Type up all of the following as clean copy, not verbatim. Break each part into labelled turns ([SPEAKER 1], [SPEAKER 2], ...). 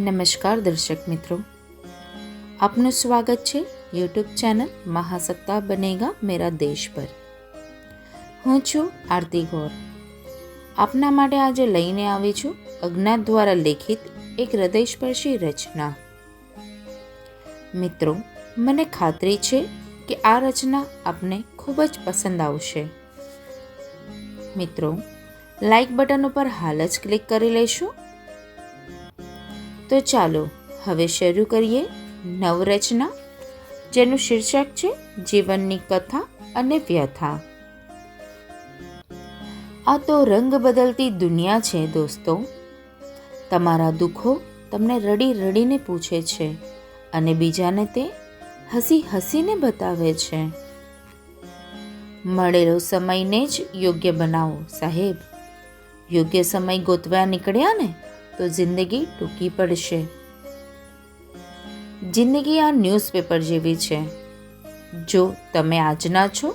[SPEAKER 1] નમસ્કાર દર્શક મિત્રો, આપનું સ્વાગત છે યુટ્યુબ ચેનલ મહાસત્તા બનેગા મેરા દેશ પર। હું છું આરતી ગૌર। આપના માટે આજે લઈને આવી છું અજ્ઞાત દ્વારા લેખિત એક હૃદયસ્પર્શી રચના। મિત્રો, મને ખાતરી છે કે આ રચના આપને ખૂબ જ પસંદ આવશે। મિત્રો, લાઈક બટન ઉપર હાલ જ ક્લિક કરી લેશો। તો ચાલો હવે શરૂ કરીએ નવરચના, જેનું શીર્ષક છે જીવનની કથા અને વ્યથા। આ તો રંગ બદલતી દુનિયા છે દોસ્તો। તમારા દુઃખો તમને રડી રડીને પૂછે છે અને બીજાને તે હસી હસીને બતાવે છે। મળેલો સમયને જ યોગ્ય બનાવો સાહેબ। યોગ્ય સમય ગોતવા નીકળ્યા ને તો જિંદગી ટૂંકી પડશે। જિંદગી આ ન્યૂઝપેપર જેવી છે। જો તમે આજના છો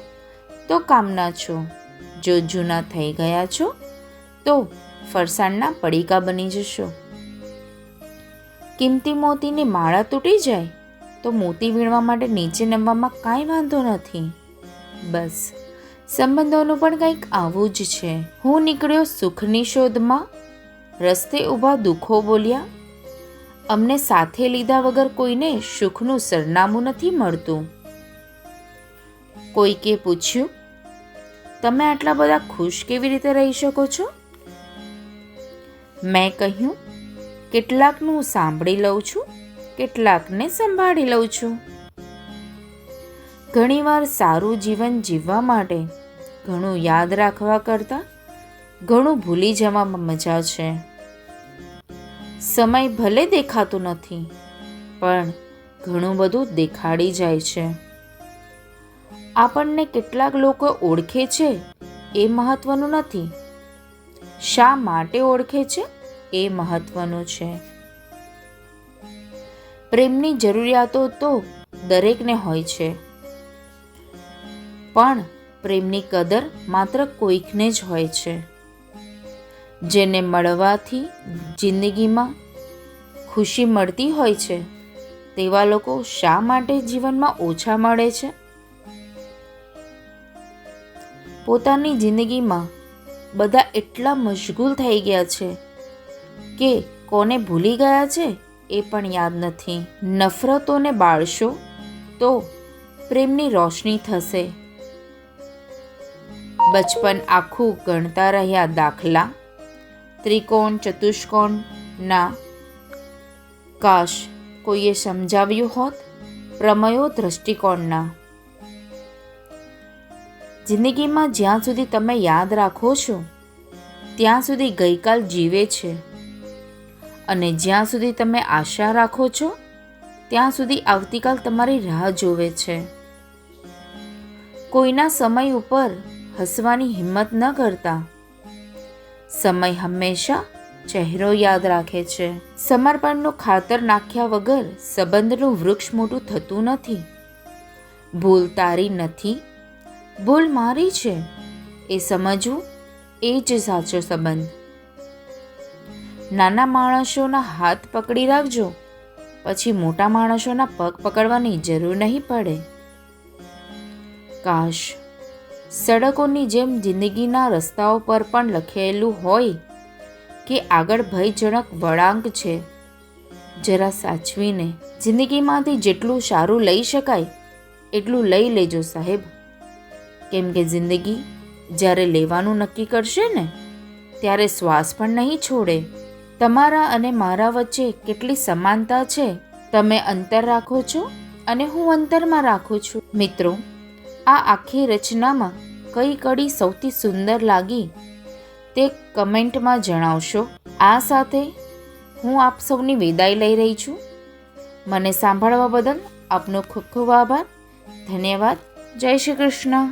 [SPEAKER 1] તો કામના છો, જો જૂના થઈ ગયા છો તો ફરસાણના પડીકા બની જશો। કિંમતી મોતીની માળા તૂટી જાય તો મોતી વીણવા માટે નીચે નમવામાં કાંઈ વાંધો નથી। બસ સંબંધોનું પણ કંઈક આવું જ છે। હું નીકળ્યો સુખની શોધમાં, રસ્તે ઊભા દુઃખો બોલ્યા, અમને સાથે લીધા વગર કોઈને સુખનું સરનામું નથી મળતું। કોઈકે પૂછ્યું, તમે આટલા બધા ખુશ કેવી રીતે રહી શકો છો? મેં કહ્યું, કેટલાકનું સાંભળી લઉં છું, કેટલાકને સંભાળી લઉં છું। ઘણીવાર સારું જીવન જીવવા માટે ઘણું યાદ રાખવા કરતાં ઘણું ભૂલી જવામાં મજા છે। સમય ભલે દેખાતો નથી, પણ ઘણું બધું દેખાડી જાય છે। આપણને કેટલાક લોકો ઓળખે છે એ મહત્વનું નથી, શા માટે ઓળખે છે એ મહત્વનું છે। પ્રેમની જરૂરિયાતો તો દરેકને હોય છે, પણ પ્રેમની કદર માત્ર કોઈકને જ હોય છે। જેને મળવાથી જિંદગીમાં ખુશી મળતી હોય છે તેવા લોકો શા માટે જીવનમાં ઓછા મળે છે? પોતાની જિંદગીમાં બધા એટલા મશગુલ થઈ ગયા છે કે કોને ભૂલી ગયા છે એ પણ યાદ નથી। નફરતોને બાળશો તો પ્રેમની રોશની થશે। બચપન આખું ગણતા રહ્યા દાખલા, ત્રિકોણ ચતુષ્કોણના, કાશ કોઈએ સમજાવ્યું હોત પ્રમેયો દ્રષ્ટિકોણના। જિંદગીમાં જ્યાં સુધી તમે યાદ રાખો છો ત્યાં સુધી ગઈકાલ જીવે છે, અને જ્યાં સુધી તમે આશા રાખો છો ત્યાં સુધી આવતીકાલ તમારી રાહ જોવે છે। કોઈના સમય ઉપર હસવાની હિંમત ન કરતા, સમય હંમેશા ચહેરો યાદ રાખે છે। સમર્પણનું ખાતર નાખ્યા વગર સંબંધનું વૃક્ષ મોટું થતું નથી। ભૂલ તારી નથી, ભૂલ મારી છે એ સમજવું એ જ સાચો સંબંધ। નાના માણસોના હાથ પકડી રાખજો, પછી મોટા માણસોના પગ પકડવાની જરૂર નહીં પડે। કાશ સડકોની જેમ જિંદગીના રસ્તાઓ પર પણ લખેલું હોય કે આગળ ભયજનક વળાંક છે, જરા સાચવીને। જિંદગીમાંથી જેટલું સારું લઈ શકાય એટલું લઈ લેજો સાહેબ, કેમ કે જિંદગી જ્યારે લેવાનું નક્કી કરશે ને ત્યારે શ્વાસ પણ નહીં છોડે। તમારા અને મારા વચ્ચે કેટલી સમાનતા છે તમે અંતર રાખો છો અને હું અંતરમાં રાખું છું। મિત્રો, આ આખી રચનામાં કઈ કડી સૌથી સુંદર લાગી તે કમેન્ટમાં જણાવશો। આ સાથે હું આપ સૌની વિદાય લઈ રહી છું। મને સાંભળવા બદલ આપનો ખૂબ ખૂબ આભાર, ધન્યવાદ। જય શ્રી કૃષ્ણ।